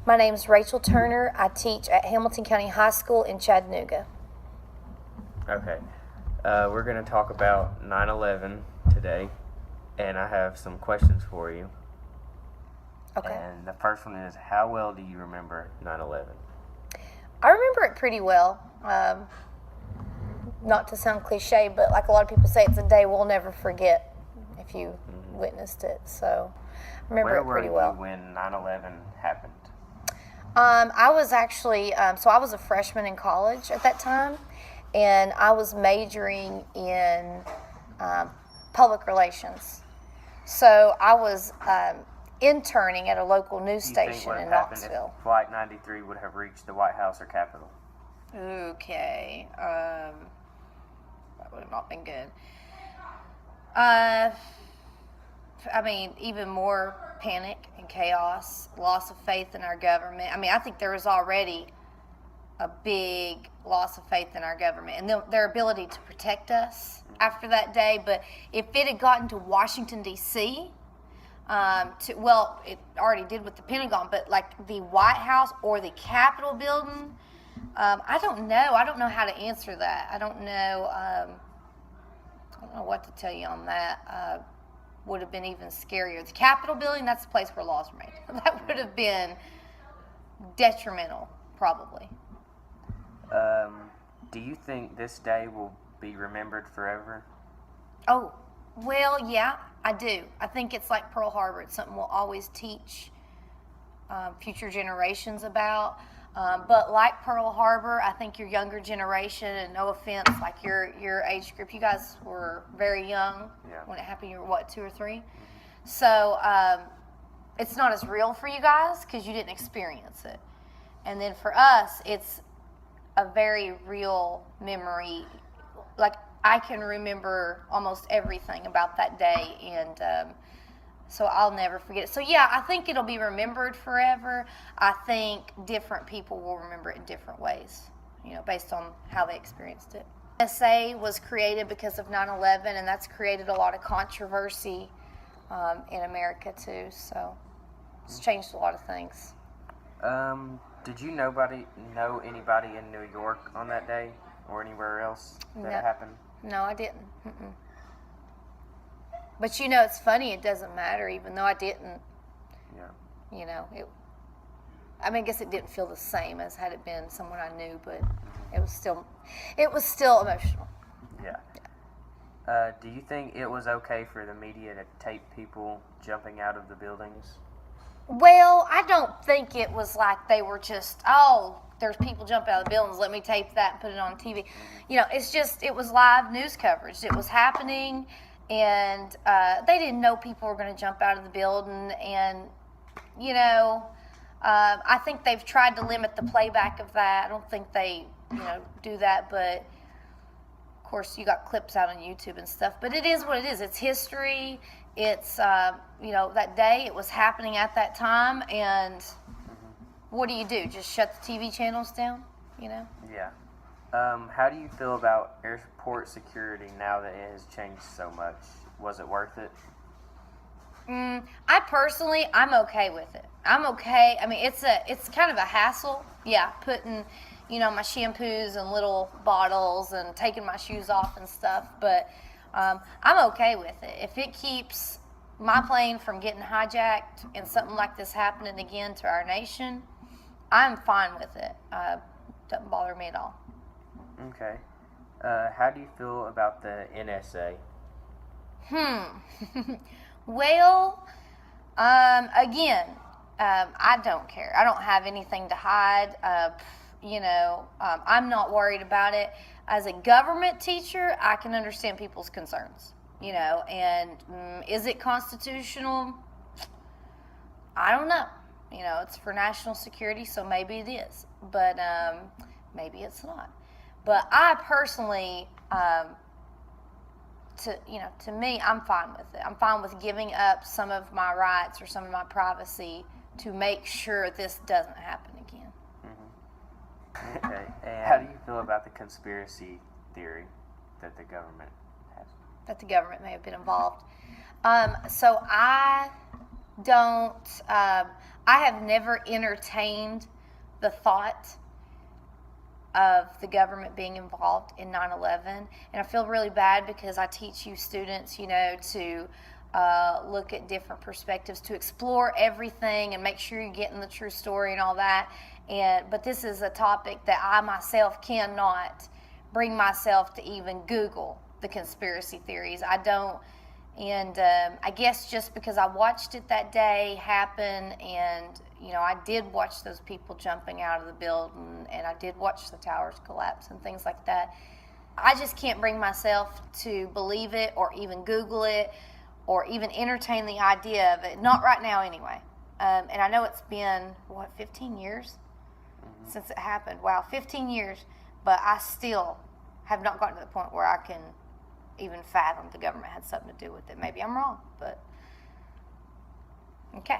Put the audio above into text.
My name's Rachel Turner. I teach at Hamilton County High School in Chattanooga. Okay. We're going to talk about 9/11 today, and I have some questions for you. Okay. And the first one is, how well do you remember 9/11? I remember it pretty well. Not to sound cliche, but like a lot of people say, it's a day we'll never forget if you witnessed it. So I remember it pretty well. Where were you when 9/11 happened? I was actually, so I was a freshman in college at that time, and I was majoring in public relations. So I was interning at a local news station in Knoxville. If Flight 93 would have reached the White House or Capitol? Okay, that would have not been good. I mean, even more panic and chaos, loss of faith in our government. I mean, I think there was already a big loss of faith in our government and their ability to protect us after that day. But if it had gotten to Washington, D.C., well, it already did with the Pentagon, but like the White House or the Capitol building, I don't know. I don't know how to answer that. I don't know what to tell you on that. Would have been even scarier. The Capitol building, that's the place where laws were made. That would have been detrimental, probably. Do you think this day will be remembered forever? Oh, well, yeah, I do. I think it's like Pearl Harbor. It's something we'll always teach future generations about. But like Pearl Harbor, I think your younger generation, and no offense, like your age group, you guys were very young when it happened. You were, what, 2 or 3? Mm-hmm. So it's not as real for you guys because you didn't experience it. And then for us, it's a very real memory. Like, I can remember almost everything about that day, and so I'll never forget it. So yeah, I think it'll be remembered forever. I think different people will remember it in different ways, based on how they experienced it. SA was created because of 9/11, and that's created a lot of controversy in America too. So it's changed a lot of things. Did you know anybody in New York on that day or anywhere else that happened? No, I didn't. Mm-mm. But it's funny, it doesn't matter, even though I didn't. Yeah. I guess it didn't feel the same as had it been someone I knew, but it was still emotional. Yeah. Do you think it was okay for the media to tape people jumping out of the buildings? Well, I don't think it was like they were just, there's people jumping out of the buildings, let me tape that and put it on TV. It's just, it was live news coverage. It was happening. And they didn't know people were going to jump out of the building. And, I think they've tried to limit the playback of that. I don't think they, do that. But, of course, you got clips out on YouTube and stuff. But it is what it is. It's history. It's, that day, it was happening at that time. And what do? Just shut the TV channels down, Yeah. How do you feel about airport security now that it has changed so much? Was it worth it? I personally, I'm okay with it. I'm okay. I mean, it's kind of a hassle. Yeah, putting, my shampoos in little bottles and taking my shoes off and stuff. But I'm okay with it. If it keeps my plane from getting hijacked and something like this happening again to our nation, I'm fine with it. Doesn't bother me at all. Okay. How do you feel about the NSA? Well, again, I don't care. I don't have anything to hide. I'm not worried about it. As a government teacher, I can understand people's concerns, and is it constitutional? I don't know. It's for national security, so maybe it is, but maybe it's not. But I personally, to me, I'm fine with it. I'm fine with giving up some of my rights or some of my privacy to make sure this doesn't happen again. Mm-hmm. Okay. And how do you feel about the conspiracy theory that the government has? That the government may have been involved. So I don't, I have never entertained the thought of the government being involved in 9/11, and I feel really bad because I teach you students, to look at different perspectives, to explore everything and make sure you're getting the true story and all that. But this is a topic that I myself cannot bring myself to even Google the conspiracy theories. I don't. And I guess just because I watched it that day happen, and I did watch those people jumping out of the building, and I did watch the towers collapse and things like that. I just can't bring myself to believe it or even Google it or even entertain the idea of it. Not right now, anyway. And I know it's been 15 years since it happened. Wow, 15 years, but I still have not gotten to the point where I can even fathom the government had something to do with it. Maybe I'm wrong, but okay.